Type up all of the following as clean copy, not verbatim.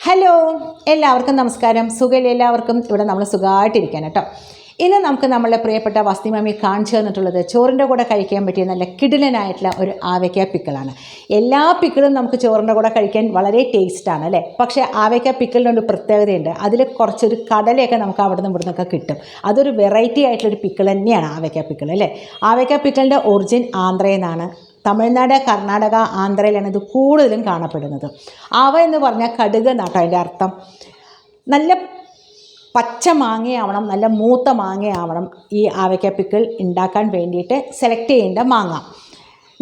Hello, എല്ലാവർക്കും നമസ്കാരം. സുഖമില്ല എല്ലാവർക്കും? ഇവിടെ നമ്മൾ സുഖമായിട്ടിരിക്കാൻ കേട്ടോ. ഇന്ന് നമുക്ക് നമ്മളുടെ പ്രിയപ്പെട്ട വസ്തി മമ്മി കാണിച്ചു തന്നിട്ടുള്ളത് ചോറിൻ്റെ കൂടെ കഴിക്കാൻ പറ്റിയ നല്ല കിടിലനായിട്ടുള്ള ഒരു ആവയ്ക്ക പിക്കിളാണ്. എല്ലാ പിക്കിളും നമുക്ക് ചോറിൻ്റെ കൂടെ കഴിക്കാൻ വളരെ ടേസ്റ്റാണ് അല്ലേ? പക്ഷേ ആവയ്ക്ക പിക്കിളിനൊരു പ്രത്യേകതയുണ്ട്. അതിൽ കുറച്ചൊരു കടലയൊക്കെ നമുക്ക് അവിടെ നിന്ന് ഇവിടെ നിന്നൊക്കെ കിട്ടും. അതൊരു വെറൈറ്റി ആയിട്ടുള്ളൊരു പിക്കിൾ തന്നെയാണ് ആവയ്ക്ക പിക്കിൾ അല്ലേ? ആവയ്ക്ക പിക്കിളിൻ്റെ ഒറിജിൻ ആന്ധ്രയിൽ നിന്നാണ്. തമിഴ്നാട്, കർണാടക, ആന്ധ്രയിലാണ് ഇത് കൂടുതലും കാണപ്പെടുന്നത്. ആവ എന്ന് പറഞ്ഞാൽ കടുക് എന്നാട്ടോ അതിൻ്റെ അർത്ഥം. നല്ല പച്ച മാങ്ങയാവണം, നല്ല മൂത്ത മാങ്ങയാവണം ഈ ആവയ്ക്ക പിക്കിൾ ഉണ്ടാക്കാൻ വേണ്ടിയിട്ട് സെലക്ട് ചെയ്യേണ്ട മാങ്ങ.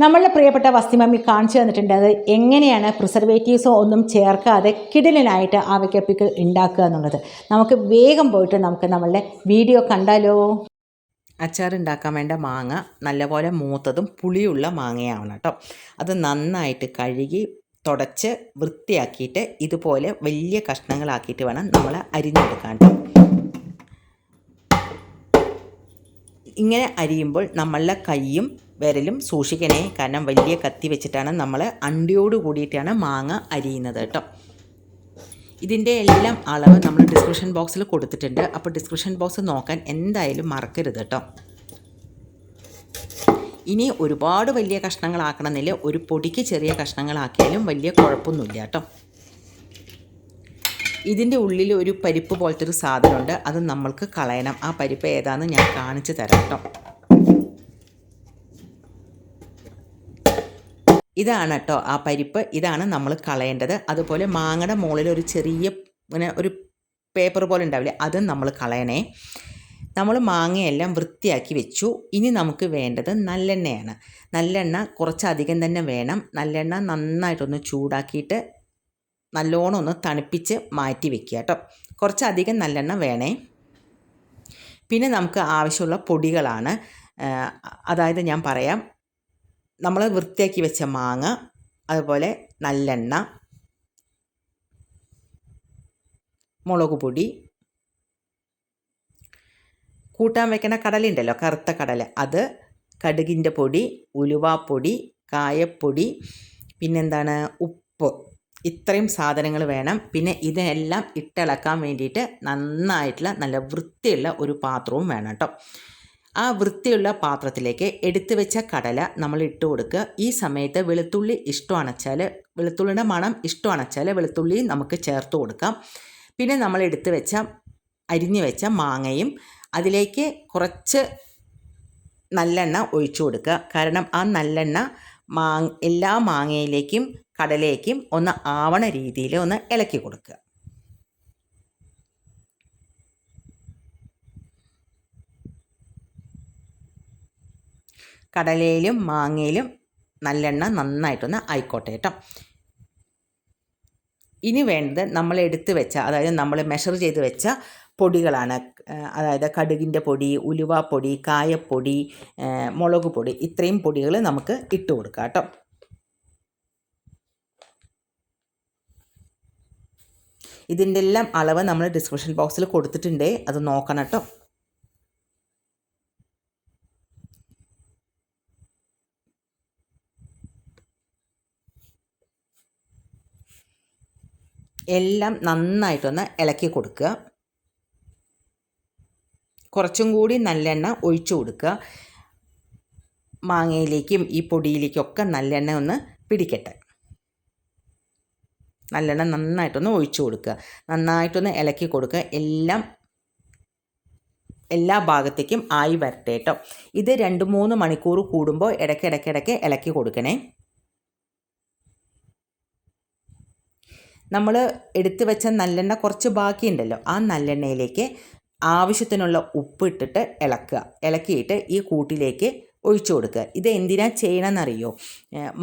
നമ്മളുടെ പ്രിയപ്പെട്ട വസ്തി മമ്മി കാണിച്ചു തന്നിട്ടുണ്ട് അത് എങ്ങനെയാണ് പ്രിസർവേറ്റീവ്സോ ഒന്നും ചേർക്കാതെ കിടിലനായിട്ട് ആവയ്ക്ക പിക്കിൾ ഉണ്ടാക്കുക എന്നുള്ളത്. നമുക്ക് വേഗം പോയിട്ട് നമുക്ക് നമ്മളുടെ വീഡിയോ കണ്ടാലോ. അച്ചാറുണ്ടാക്കാൻ വേണ്ട മാങ്ങ നല്ലപോലെ മൂത്തതും പുളിയുള്ള മാങ്ങയാവണം കേട്ടോ. അത് നന്നായിട്ട് കഴുകി തുടച്ച് വൃത്തിയാക്കിയിട്ട് ഇതുപോലെ വലിയ കഷ്ണങ്ങളാക്കിയിട്ട് വേണം നമ്മൾ അരിഞ്ഞെടുക്കാൻ. ഇങ്ങനെ അരിയുമ്പോൾ നമ്മളുടെ കൈയും വിരലും സൂക്ഷിക്കണേ, കാരണം വലിയ കത്തി വെച്ചിട്ടാണ് നമ്മൾ അണ്ടിയോട് കൂടിയിട്ടാണ് മാങ്ങ അരിയുന്നത് കേട്ടോ. ഇതിൻ്റെ എല്ലാം അളവ് നമ്മൾ ഡിസ്ക്രിപ്ഷൻ ബോക്സിൽ കൊടുത്തിട്ടുണ്ട്. അപ്പോൾ ഡിസ്ക്രിപ്ഷൻ ബോക്സ് നോക്കാൻ എന്തായാലും മറക്കരുത് കേട്ടോ. ഇനി ഒരുപാട് വലിയ കഷ്ണങ്ങളാക്കണമെന്നില്ല, ഒരു പൊടിക്ക് ചെറിയ കഷ്ണങ്ങളാക്കിയാലും വലിയ കുഴപ്പമൊന്നുമില്ല കേട്ടോ. ഇതിൻ്റെ ഉള്ളിൽ ഒരു പരിപ്പ് പോലത്തെ ഒരു സാധനമുണ്ട്, അത് നമ്മൾക്ക് കളയണം. ആ പരിപ്പ് ഏതാണെന്ന് ഞാൻ കാണിച്ചു തരാം കേട്ടോ. ഇതാണ് കേട്ടോ ആ പരിപ്പ്, ഇതാണ് നമ്മൾ കളയേണ്ടത്. അതുപോലെ മാങ്ങയുടെ മുകളിൽ ഒരു ചെറിയ ഒരു പേപ്പർ പോലെ ഉണ്ടാവില്ലേ, അതും നമ്മൾ കളയണേ. നമ്മൾ മാങ്ങയെല്ലാം വൃത്തിയാക്കി വെച്ചു. ഇനി നമുക്ക് വേണ്ടത് നല്ലെണ്ണയാണ്. നല്ലെണ്ണ കുറച്ചധികം തന്നെ വേണം. നല്ലെണ്ണ നന്നായിട്ടൊന്ന് ചൂടാക്കിയിട്ട് നല്ലോണം ഒന്ന് തണുപ്പിച്ച് മാറ്റി വെക്കുക കേട്ടോ. കുറച്ചധികം നല്ലെണ്ണ വേണേ. പിന്നെ നമുക്ക് ആവശ്യമുള്ള പൊടികളാണ്. അതായത് ഞാൻ പറയാം, നമ്മൾ വൃത്തിയാക്കി വെച്ച മാങ്ങ, അതുപോലെ നല്ലെണ്ണ, മുളക് പൊടി, കൂട്ടാൻ വെക്കണ കടലുണ്ടല്ലോ, കറുത്ത കടല, അത്, കടുകിൻ്റെ പൊടി, ഉലുവാപ്പൊടി, കായപ്പൊടി, പിന്നെന്താണ്, ഉപ്പ്, ഇത്രയും സാധനങ്ങൾ വേണം. പിന്നെ ഇതെല്ലാം ഇട്ടിളക്കാൻ വേണ്ടിയിട്ട് നന്നായിട്ടുള്ള നല്ല വൃത്തിയുള്ള ഒരു പാത്രവും വേണം കേട്ടോ. ആ വൃത്തിയുള്ള പാത്രത്തിലേക്ക് എടുത്തു വെച്ച കടല നമ്മൾ ഇട്ട് കൊടുക്കുക. ഈ സമയത്ത് വെളുത്തുള്ളി ഇഷ്ടമാണെച്ചാൽ, വെളുത്തുള്ളിയുടെ മണം ഇഷ്ടമാണെച്ചാൽ വെളുത്തുള്ളി നമുക്ക് ചേർത്ത് കൊടുക്കാം. പിന്നെ നമ്മൾ എടുത്തു വെച്ച അരിഞ്ഞു വെച്ച മാങ്ങയും അതിലേക്ക് കുറച്ച് നല്ലെണ്ണ ഒഴിച്ചു കൊടുക്കുക. കാരണം ആ നല്ലെണ്ണ എല്ലാ മാങ്ങയിലേക്കും കടലയ്ക്കും ഒന്ന് ആവണ രീതിയിൽ ഒന്ന് ഇളക്കി കൊടുക്കുക. കടലയിലും മാങ്ങയിലും നല്ലെണ്ണ നന്നായിട്ടൊന്ന് ആയിക്കോട്ടെ കേട്ടോ. ഇനി വേണ്ടത് നമ്മൾ എടുത്ത് വെച്ച, അതായത് നമ്മൾ മെഷർ ചെയ്ത് വെച്ച പൊടികളാണ്. അതായത് കടുകിൻ്റെ പൊടി, ഉലുവാപ്പൊടി, കായപ്പൊടി, മുളക് പൊടി, ഇത്രയും പൊടികൾ നമുക്ക് ഇട്ട് കൊടുക്കാം കേട്ടോ. ഇതിൻ്റെ എല്ലാം അളവ് നമ്മൾ ഡിസ്ക്രിപ്ഷൻ ബോക്സിൽ കൊടുത്തിട്ടുണ്ട്, അത് നോക്കണം കേട്ടോ. എല്ലാം നന്നായിട്ടൊന്ന് ഇളക്കി കൊടുക്കുക. കുറച്ചും കൂടി നല്ലെണ്ണ ഒഴിച്ചു കൊടുക്കുക. മാങ്ങയിലേക്കും ഈ പൊടിയിലേക്കൊക്കെ നല്ലെണ്ണ ഒന്ന് പിടിക്കട്ടെ. നല്ലെണ്ണ നന്നായിട്ടൊന്ന് ഒഴിച്ചു കൊടുക്കുക. നന്നായിട്ടൊന്ന് ഇളക്കി കൊടുക്കുക. എല്ലാ ഭാഗത്തേക്കും ആയി വരട്ടെ കേട്ടോ. ഇത് 2-3 മണിക്കൂർ കൂടുമ്പോൾ ഇടയ്ക്കിടയ്ക്ക് ഇളക്കി കൊടുക്കണേ. നമ്മൾ എടുത്തു വെച്ച നല്ലെണ്ണ കുറച്ച് ബാക്കിയുണ്ടല്ലോ, ആ നല്ലെണ്ണയിലേക്ക് ആവശ്യത്തിനുള്ള ഉപ്പ് ഇട്ടിട്ട് ഇളക്കിയിട്ട് ഈ കൂട്ടിലേക്ക് ഒഴിച്ചു കൊടുക്കുക. ഇത് എന്തിനാ ചെയ്യണമെന്നറിയോ?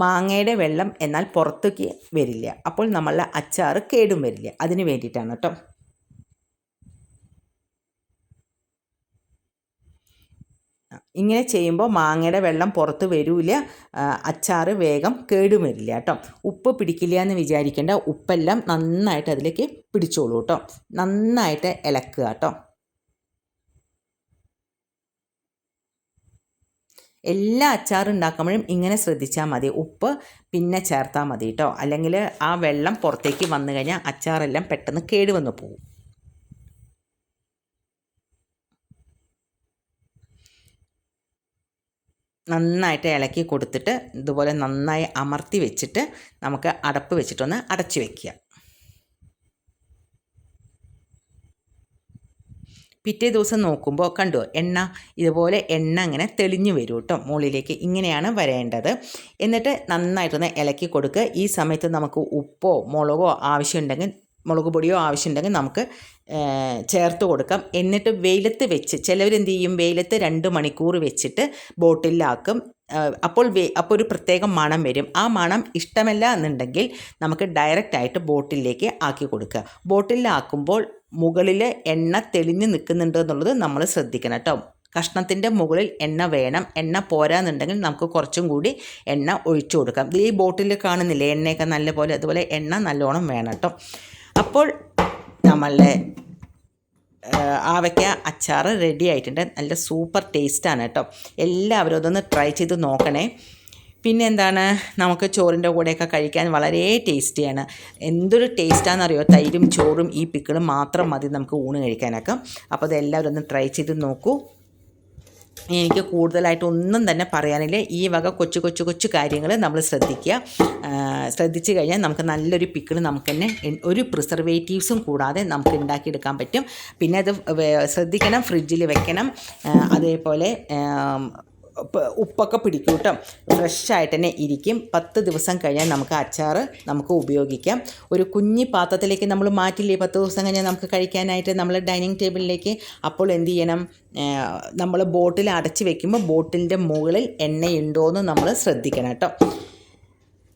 മാങ്ങയുടെ വെള്ളം എന്നാൽ പുറത്തേക്ക് വരില്ല, അപ്പോൾ നമ്മളുടെ അച്ചാർ കേടും വരില്ല, അതിന് വേണ്ടിയിട്ടാണ് കേട്ടോ. ഇങ്ങനെ ചെയ്യുമ്പോൾ മാങ്ങയുടെ വെള്ളം പുറത്ത് വരില്ല, അച്ചാർ വേഗം കേടും വരില്ല കേട്ടോ. ഉപ്പ് പിടിക്കില്ല എന്ന് വിചാരിക്കേണ്ട, ഉപ്പെല്ലാം നന്നായിട്ട് അതിലേക്ക് പിടിച്ചോളൂ കേട്ടോ. നന്നായിട്ട് ഇളക്കുക കേട്ടോ. എല്ലാ അച്ചാറും ഉണ്ടാക്കുമ്പോഴും ഇങ്ങനെ ശ്രദ്ധിച്ചാൽ മതി. ഉപ്പ് പിന്നെ ചേർത്താൽ മതി കേട്ടോ, അല്ലെങ്കിൽ ആ വെള്ളം പുറത്തേക്ക് വന്നു കഴിഞ്ഞാൽ അച്ചാറെല്ലാം പെട്ടെന്ന് കേടുവന്ന് പോകും. നന്നായിട്ട് ഇളക്കി കൊടുത്തിട്ട് ഇതുപോലെ നന്നായി അമർത്തി വെച്ചിട്ട് നമുക്ക് അടപ്പ് വെച്ചിട്ടൊന്ന് അടച്ചു വയ്ക്കുക. പിറ്റേ ദിവസം നോക്കുമ്പോൾ കണ്ടോ, ഇതുപോലെ എണ്ണ ഇങ്ങനെ തെളിഞ്ഞു വരും കേട്ടോ മുകളിലേക്ക്. ഇങ്ങനെയാണ് വരേണ്ടത്. എന്നിട്ട് നന്നായിട്ടൊന്ന് ഇളക്കി കൊടുക്കുക. ഈ സമയത്ത് നമുക്ക് ഉപ്പോ മുളകോ ആവശ്യമുണ്ടെങ്കിൽ, മുളക് പൊടിയോ ആവശ്യമുണ്ടെങ്കിൽ നമുക്ക് ചേർത്ത് കൊടുക്കാം. എന്നിട്ട് വെയിലത്ത് വെച്ച്, ചിലവരെന്ത് ചെയ്യും, വെയിലത്ത് 2 മണിക്കൂർ വെച്ചിട്ട് ബോട്ടിലാക്കും. അപ്പോൾ ഒരു പ്രത്യേക മണം വരും. ആ മണം ഇഷ്ടമല്ല എന്നുണ്ടെങ്കിൽ നമുക്ക് ഡയറക്റ്റായിട്ട് ബോട്ടിലേക്ക് ആക്കി കൊടുക്കുക. ബോട്ടിലാക്കുമ്പോൾ മുകളിൽ എണ്ണ തെളിഞ്ഞ് നിൽക്കുന്നുണ്ട് എന്നുള്ളത് നമ്മൾ ശ്രദ്ധിക്കണം കേട്ടോ. കഷ്ണത്തിൻ്റെ മുകളിൽ എണ്ണ വേണം. എണ്ണ പോരാന്നുണ്ടെങ്കിൽ നമുക്ക് കുറച്ചും കൂടി എണ്ണ ഒഴിച്ചു കൊടുക്കാം. ഈ ബോട്ടിൽ കാണുന്നില്ലേ എണ്ണയൊക്കെ നല്ലപോലെ, അതുപോലെ എണ്ണ നല്ലോണം വേണം കേട്ടോ. അപ്പോൾ നമ്മളുടെ ആവയ്ക്ക അച്ചാർ റെഡി ആയിട്ടുണ്ട്. നല്ല സൂപ്പർ ടേസ്റ്റാണ് കേട്ടോ. എല്ലാവരും അതൊന്ന് ട്രൈ ചെയ്ത് നോക്കണേ. പിന്നെ എന്താണ്, നമുക്ക് ചോറിൻ്റെ കൂടെയൊക്കെ കഴിക്കാൻ വളരെ ടേസ്റ്റിയാണ്. എന്തൊരു ടേസ്റ്റാണെന്നറിയോ, തൈരും ചോറും ഈ പിക്കിളും മാത്രം മതി നമുക്ക് ഊണ് കഴിക്കാനൊക്കെ. അപ്പോൾ അതെല്ലാവരും ഒന്ന് ട്രൈ ചെയ്ത് നോക്കൂ. എനിക്ക് കൂടുതലായിട്ടൊന്നും തന്നെ പറയാനില്ല. ഈ വക കൊച്ചു കാര്യങ്ങൾ നമ്മൾ ശ്രദ്ധിച്ചു കഴിഞ്ഞാൽ നമുക്ക് നല്ലൊരു പിക്കിൾ നമുക്ക് തന്നെ ഒരു പ്രിസർവേറ്റീവ്സും കൂടാതെ നമുക്ക് ഉണ്ടാക്കിയെടുക്കാൻ പറ്റും. പിന്നെ അത് ശ്രദ്ധിക്കണം, ഫ്രിഡ്ജിൽ വെക്കണം. അതേപോലെ ഉപ്പൊക്കെ പിടിക്കും കേട്ടോ. ഫ്രഷായിട്ട് തന്നെ ഇരിക്കും. 10 ദിവസം കഴിഞ്ഞാൽ നമുക്ക് അച്ചാർ നമുക്ക് ഉപയോഗിക്കാം. ഒരു കുഞ്ഞി പാത്രത്തിലേക്ക് നമ്മൾ മാറ്റില്ലേ 10 ദിവസം കഴിഞ്ഞാൽ നമുക്ക് കഴിക്കാനായിട്ട് നമ്മൾ ഡൈനിങ് ടേബിളിലേക്ക്. അപ്പോൾ എന്ത് ചെയ്യണം, നമ്മൾ ബോട്ടിൽ അടച്ച് വെക്കുമ്പോൾ ബോട്ടിലിൻ്റെ മുകളിൽ എണ്ണയുണ്ടോയെന്ന് നമ്മൾ ശ്രദ്ധിക്കണം കേട്ടോ.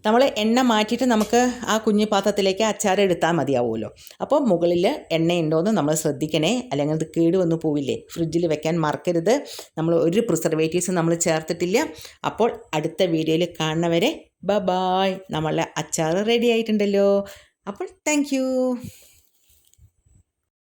നമ്മൾ എണ്ണ മാറ്റിയിട്ട് നമുക്ക് ആ കുഞ്ഞു പാത്രത്തിലേക്ക് അച്ചാർ എടുത്താൽ മതിയാവുമല്ലോ. അപ്പോൾ മുകളിൽ എണ്ണയുണ്ടോയെന്ന് നമ്മൾ ശ്രദ്ധിക്കണേ, അല്ലെങ്കിൽ അത് കേടുവന്ന് പോവില്ലേ. ഫ്രിഡ്ജിൽ വെക്കാൻ മറക്കരുത്. നമ്മൾ ഒരു പ്രിസർവേറ്റീവ്സ് നമ്മൾ ചേർത്തിട്ടില്ല. അപ്പോൾ അടുത്ത വീഡിയോയിൽ കാണുന്നവരെ ബൈ. നമ്മളുടെ അച്ചാർ റെഡി ആയിട്ടുണ്ടല്ലോ. അപ്പോൾ താങ്ക്